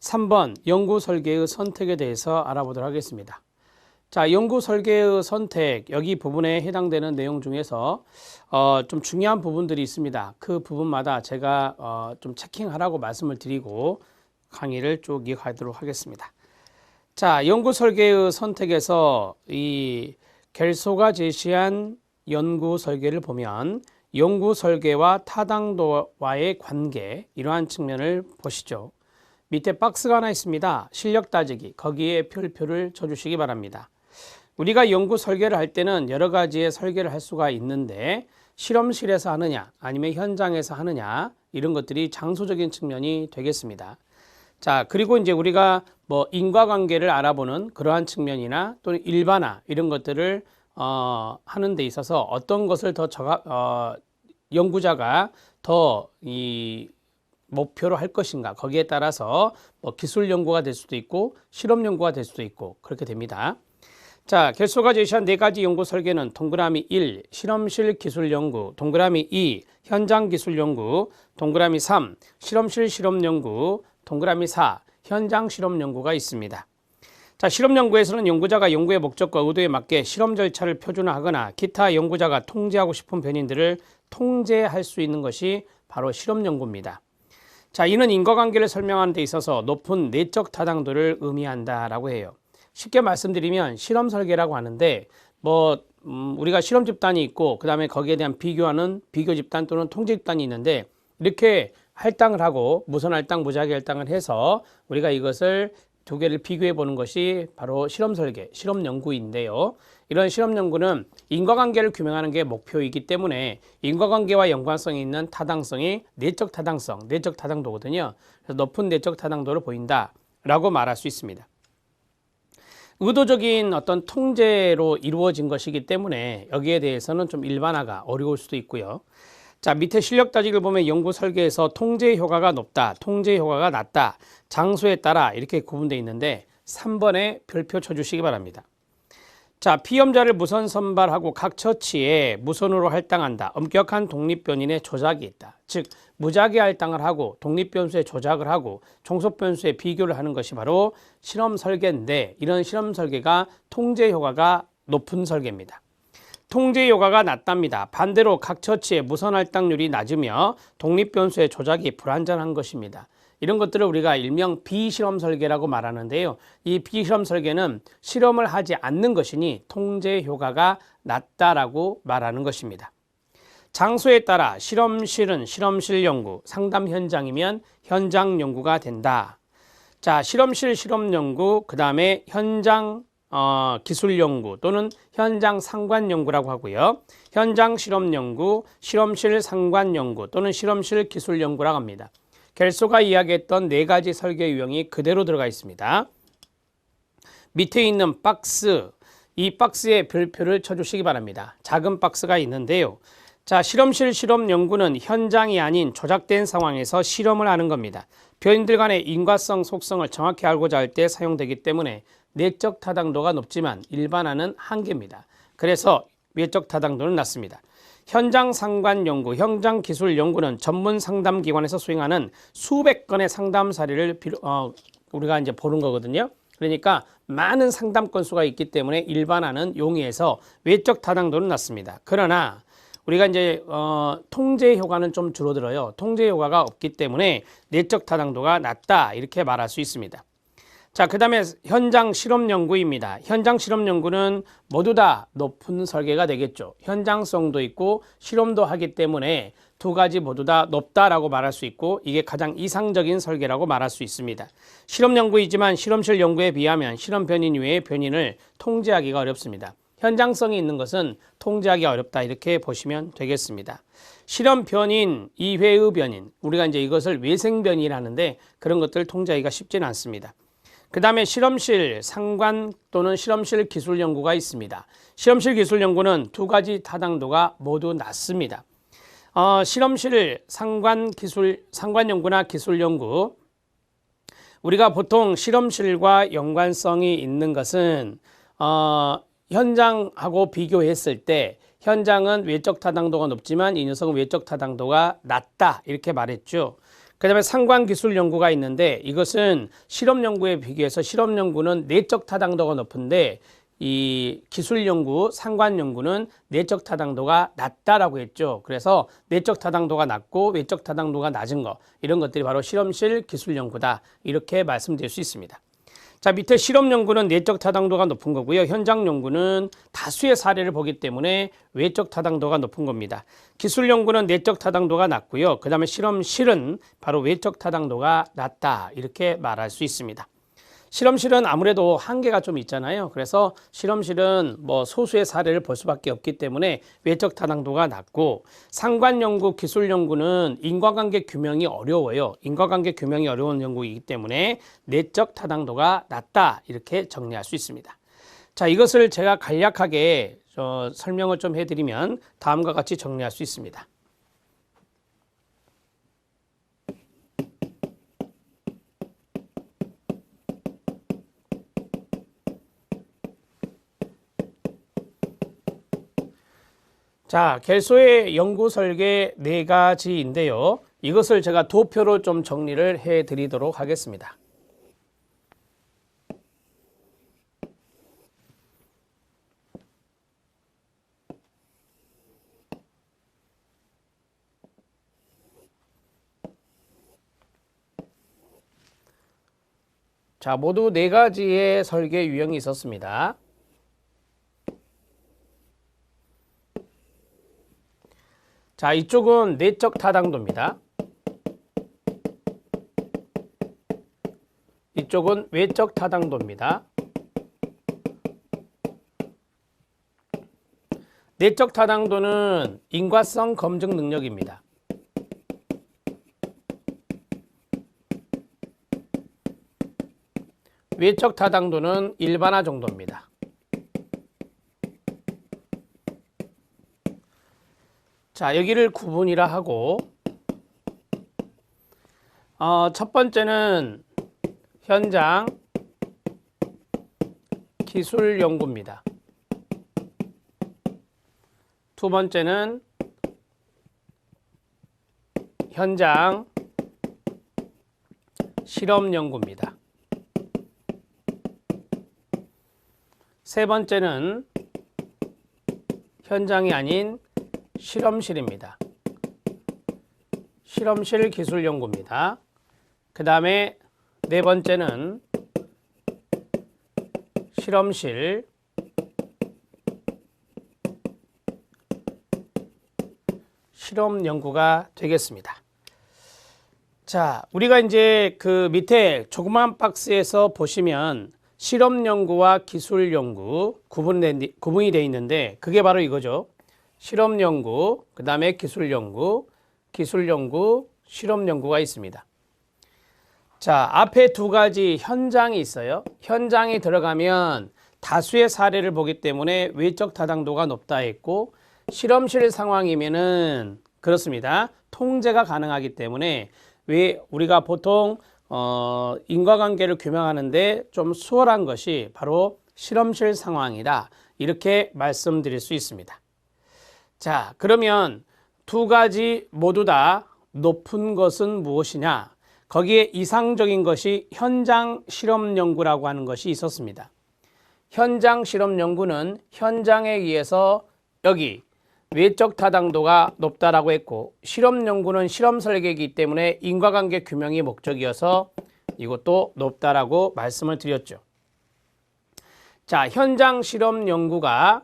3번 연구 설계의 선택에 대해서 알아보도록 하겠습니다. 자, 연구 설계의 선택, 여기 부분에 해당되는 내용 중에서 좀 중요한 부분들이 있습니다. 그 부분마다 제가 좀 체킹하라고 말씀을 드리고 강의를 쭉 이어가도록 하겠습니다. 자, 연구 설계의 선택에서 이 겔소가 제시한 연구 설계를 보면 연구 설계와 타당도와의 관계, 이러한 측면을 보시죠. 밑에 박스가 하나 있습니다. 실력 따지기, 거기에 별표를 쳐주시기 바랍니다. 우리가 연구 설계를 할 때는 여러 가지의 설계를 할 수가 있는데 실험실에서 하느냐 아니면 현장에서 하느냐, 이런 것들이 장소적인 측면이 되겠습니다. 자, 그리고 이제 우리가 뭐 인과관계를 알아보는 그러한 측면이나 또는 일반화, 이런 것들을 하는 데 있어서 어떤 것을 더 연구자가 더 이 목표로 할 것인가, 거기에 따라서 뭐 기술 연구가 될 수도 있고 실험 연구가 될 수도 있고 그렇게 됩니다. 자, 겔소가 제시한 네 가지 연구 설계는 동그라미 1, 실험실 기술 연구, 동그라미 2, 현장 기술 연구, 동그라미 3, 실험실 실험 연구, 동그라미 4, 현장 실험 연구가 있습니다. 자, 실험 연구에서는 연구자가 연구의 목적과 의도에 맞게 실험 절차를 표준화하거나 기타 연구자가 통제하고 싶은 변인들을 통제할 수 있는 것이 바로 실험 연구입니다. 자, 이는 인과관계를 설명하는 데 있어서 높은 내적 타당도를 의미한다라고 해요. 쉽게 말씀드리면 실험 설계라고 하는데 우리가 실험 집단이 있고 그 다음에 거기에 대한 비교하는 비교 집단 또는 통제 집단이 있는데, 이렇게 할당을 하고 무선 할당, 무작위 할당을 해서 우리가 이것을 두 개를 비교해 보는 것이 바로 실험 설계, 실험 연구인데요. 이런 실험 연구는 인과관계를 규명하는 게 목표이기 때문에 인과관계와 연관성이 있는 타당성이 내적 타당성, 내적 타당도거든요. 그래서 높은 내적 타당도를 보인다라고 말할 수 있습니다. 의도적인 어떤 통제로 이루어진 것이기 때문에 여기에 대해서는 좀 일반화가 어려울 수도 있고요. 자, 밑에 실력 따지기를 보면 연구 설계에서 통제 효과가 높다, 통제 효과가 낮다, 장소에 따라 이렇게 구분되어 있는데 3번에 별표 쳐주시기 바랍니다. 자, 피험자를 무선 선발하고 각 처치에 무선으로 할당한다. 엄격한 독립변인의 조작이 있다. 즉 무작위 할당을 하고 독립변수에 조작을 하고 종속변수에 비교를 하는 것이 바로 실험 설계인데, 이런 실험 설계가 통제 효과가 높은 설계입니다. 통제 효과가 낮답니다. 반대로 각 처치의 무선 할당률이 낮으며 독립변수의 조작이 불완전한 것입니다. 이런 것들을 우리가 일명 비실험 설계라고 말하는데요. 이 비실험 설계는 실험을 하지 않는 것이니 통제 효과가 낮다라고 말하는 것입니다. 장소에 따라 실험실은 실험실 연구, 상담 현장이면 현장 연구가 된다. 자, 실험실 실험 연구, 그 다음에 현장 기술 연구 또는 현장 상관 연구라고 하고요. 현장 실험 연구, 실험실 상관 연구 또는 실험실 기술 연구라고 합니다. 겔소가 이야기했던 네 가지 설계 유형이 그대로 들어가 있습니다. 밑에 있는 박스, 이 박스에 별표를 쳐주시기 바랍니다. 작은 박스가 있는데요. 자, 실험실 실험 연구는 현장이 아닌 조작된 상황에서 실험을 하는 겁니다. 변인들 간의 인과성, 속성을 정확히 알고자 할 때 사용되기 때문에 내적 타당도가 높지만 일반화는 한계입니다. 그래서 외적 타당도는 낮습니다. 현장 상관 연구, 현장 기술 연구는 전문 상담 기관에서 수행하는 수백 건의 상담 사례를 우리가 이제 보는 거거든요. 그러니까 많은 상담 건수가 있기 때문에 일반화는 용이해서 외적 타당도는 낮습니다. 그러나 우리가 이제 통제 효과는 좀 줄어들어요. 통제 효과가 없기 때문에 내적 타당도가 낮다, 이렇게 말할 수 있습니다. 자, 그 다음에 현장 실험 연구입니다. 현장 실험 연구는 모두 다 높은 설계가 되겠죠. 현장성도 있고 실험도 하기 때문에 두 가지 모두 다 높다라고 말할 수 있고, 이게 가장 이상적인 설계라고 말할 수 있습니다. 실험 연구이지만 실험실 연구에 비하면 실험 변인 이외의 변인을 통제하기가 어렵습니다. 현장성이 있는 것은 통제하기 어렵다, 이렇게 보시면 되겠습니다. 실험 변인 이외의 변인, 우리가 이제 이것을 외생 변이라 하는데 그런 것들을 통제하기가 쉽지는 않습니다. 그 다음에 실험실 상관 또는 실험실 기술 연구가 있습니다. 실험실 기술 연구는 두 가지 타당도가 모두 낮습니다. 실험실 상관 연구나 기술 연구, 우리가 보통 실험실과 연관성이 있는 것은 현장하고 비교했을 때 현장은 외적 타당도가 높지만 이 녀석은 외적 타당도가 낮다, 이렇게 말했죠. 그다음에 상관 기술 연구가 있는데 이것은 실험 연구에 비교해서 실험 연구는 내적 타당도가 높은데 이 기술 연구, 상관 연구는 내적 타당도가 낮다라고 했죠. 그래서 내적 타당도가 낮고 외적 타당도가 낮은 거 이런 것들이 바로 실험실 기술 연구다. 이렇게 말씀드릴 수 있습니다. 자, 밑에 실험 연구는 내적 타당도가 높은 거고요. 현장 연구는 다수의 사례를 보기 때문에 외적 타당도가 높은 겁니다. 기술 연구는 내적 타당도가 낮고요. 그 다음에 실험실은 바로 외적 타당도가 낮다. 이렇게 말할 수 있습니다. 실험실은 아무래도 한계가 좀 있잖아요. 그래서 실험실은 뭐 소수의 사례를 볼 수밖에 없기 때문에 외적 타당도가 낮고 상관 연구, 기술 연구는 인과관계 규명이 어려워요. 인과관계 규명이 어려운 연구이기 때문에 내적 타당도가 낮다. 이렇게 정리할 수 있습니다. 자, 이것을 제가 간략하게 설명을 좀 해드리면 다음과 같이 정리할 수 있습니다. 자, 결소의 연구 설계 4가지인데요. 이것을 제가 도표로 좀 정리를 해 드리도록 하겠습니다. 자, 모두 4가지의 설계 유형이 있었습니다. 자, 이쪽은 내적 타당도입니다. 이쪽은 외적 타당도입니다. 내적 타당도는 인과성 검증 능력입니다. 외적 타당도는 일반화 정도입니다. 자, 여기를 구분이라 하고 첫 번째는 현장 기술 연구입니다. 두 번째는 현장 실험 연구입니다. 세 번째는 현장이 아닌 실험실입니다. 실험실 기술 연구입니다. 그 다음에 네 번째는 실험실 실험 연구가 되겠습니다. 자, 우리가 이제 그 밑에 조그만 박스에서 보시면 실험 연구와 기술 연구 구분이 되어 있는데 그게 바로 이거죠. 실험 연구, 그 다음에 기술 연구, 실험 연구가 있습니다. 자, 앞에 2가지 현장이 있어요. 현장에 들어가면 다수의 사례를 보기 때문에 외적 타당도가 높다 했고 실험실 상황이면은 그렇습니다. 통제가 가능하기 때문에 왜 우리가 보통 인과관계를 규명하는데 좀 수월한 것이 바로 실험실 상황이다. 이렇게 말씀드릴 수 있습니다. 자, 그러면 2가지 모두 다 높은 것은 무엇이냐? 거기에 이상적인 것이 현장 실험 연구라고 하는 것이 있었습니다. 현장 실험 연구는 현장에 의해서 여기 외적 타당도가 높다라고 했고 실험 연구는 실험 설계이기 때문에 인과관계 규명이 목적이어서 이것도 높다라고 말씀을 드렸죠. 자, 현장 실험 연구가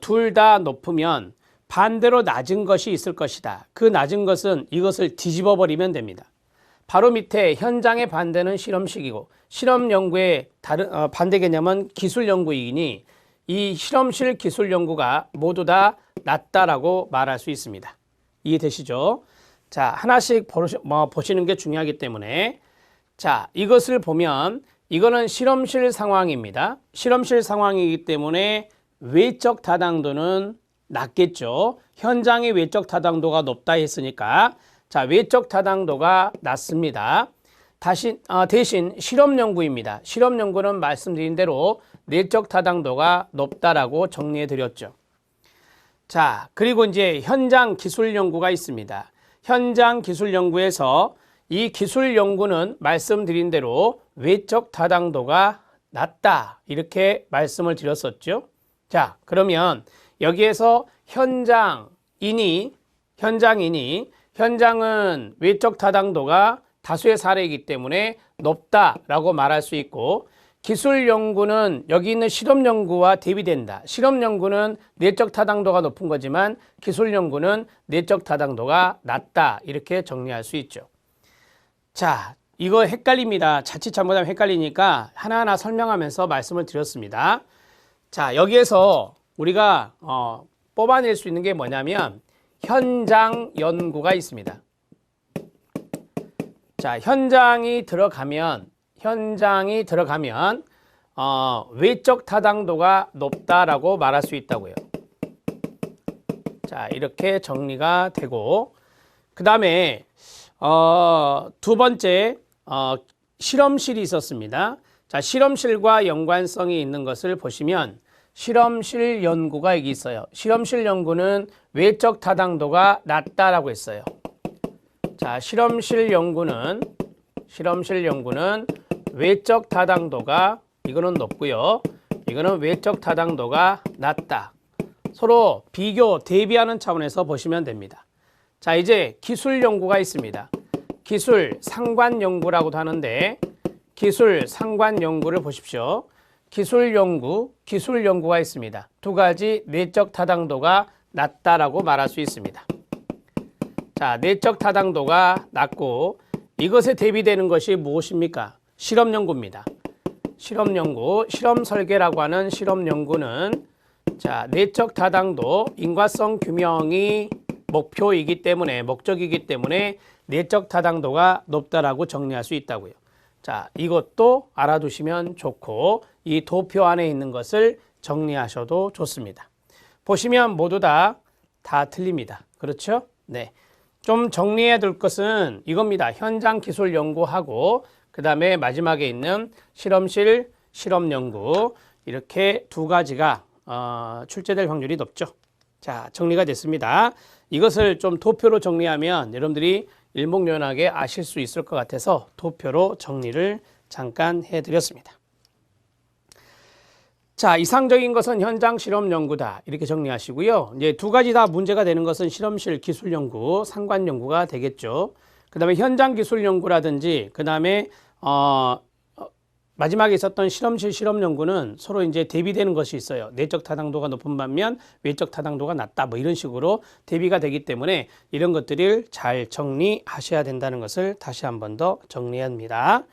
둘 다 높으면 반대로 낮은 것이 있을 것이다. 그 낮은 것은 이것을 뒤집어 버리면 됩니다. 바로 밑에 현장의 반대는 실험식이고 실험 연구의 다른 반대 개념은 기술 연구이니 이 실험실 기술 연구가 모두 다 낮다라고 말할 수 있습니다. 이해되시죠? 자, 하나씩 보시는 게 중요하기 때문에 자, 이것을 보면 이거는 실험실 상황입니다. 실험실 상황이기 때문에 외적 타당도는 낮겠죠. 현장의 외적 타당도가 높다 했으니까 자, 외적 타당도가 낮습니다. 대신 실험 연구입니다. 실험 연구는 말씀드린 대로 내적 타당도가 높다라고 정리해 드렸죠. 자, 그리고 이제 현장 기술 연구가 있습니다. 현장 기술 연구에서 이 기술 연구는 말씀드린 대로 외적 타당도가 낮다. 이렇게 말씀을 드렸었죠. 자, 그러면 여기에서 현장은 외적 타당도가 다수의 사례이기 때문에 높다라고 말할 수 있고, 기술 연구는 여기 있는 실험 연구와 대비된다. 실험 연구는 내적 타당도가 높은 거지만 기술 연구는 내적 타당도가 낮다. 이렇게 정리할 수 있죠. 자, 이거 헷갈립니다. 자칫 잘못하면 헷갈리니까 하나하나 설명하면서 말씀을 드렸습니다. 자, 여기에서 우리가 뽑아낼 수 있는 게 뭐냐면 현장 연구가 있습니다. 자, 현장이 들어가면 외적 타당도가 높다라고 말할 수 있다고요. 자, 이렇게 정리가 되고, 그 다음에 두 번째 실험실이 있었습니다. 자, 실험실과 연관성이 있는 것을 보시면 실험실 연구가 여기 있어요. 실험실 연구는 외적 타당도가 낮다라고 했어요. 자, 실험실 연구는 외적 타당도가 이거는 높고요. 이거는 외적 타당도가 낮다. 서로 비교, 대비하는 차원에서 보시면 됩니다. 자, 이제 기술 연구가 있습니다. 기술 상관 연구라고도 하는데 기술 상관 연구를 보십시오. 기술 연구가 있습니다. 두 가지 내적 타당도가 낮다라고 말할 수 있습니다. 자, 내적 타당도가 낮고 이것에 대비되는 것이 무엇입니까? 실험 연구입니다. 실험 연구, 실험 설계라고 하는 실험 연구는 자, 내적 타당도, 인과성 규명이 목적이기 때문에 내적 타당도가 높다라고 정리할 수 있다고요. 자, 이것도 알아두시면 좋고 이 도표 안에 있는 것을 정리하셔도 좋습니다. 보시면 모두 다 틀립니다. 그렇죠? 네. 좀 정리해야 될 것은 이겁니다. 현장 기술 연구하고 그 다음에 마지막에 있는 실험실 실험 연구, 이렇게 두 가지가 출제될 확률이 높죠. 자, 정리가 됐습니다. 이것을 좀 도표로 정리하면 여러분들이 일목요연하게 아실 수 있을 것 같아서 도표로 정리를 잠깐 해드렸습니다. 자, 이상적인 것은 현장 실험 연구다. 이렇게 정리하시고요. 이제 두 가지 다 문제가 되는 것은 실험실 기술 연구, 상관 연구가 되겠죠. 그 다음에 현장 기술 연구라든지, 그 다음에 마지막에 있었던 실험실 실험 연구는 서로 이제 대비되는 것이 있어요. 내적 타당도가 높은 반면 외적 타당도가 낮다. 뭐 이런 식으로 대비가 되기 때문에 이런 것들을 잘 정리하셔야 된다는 것을 다시 한 번 더 정리합니다.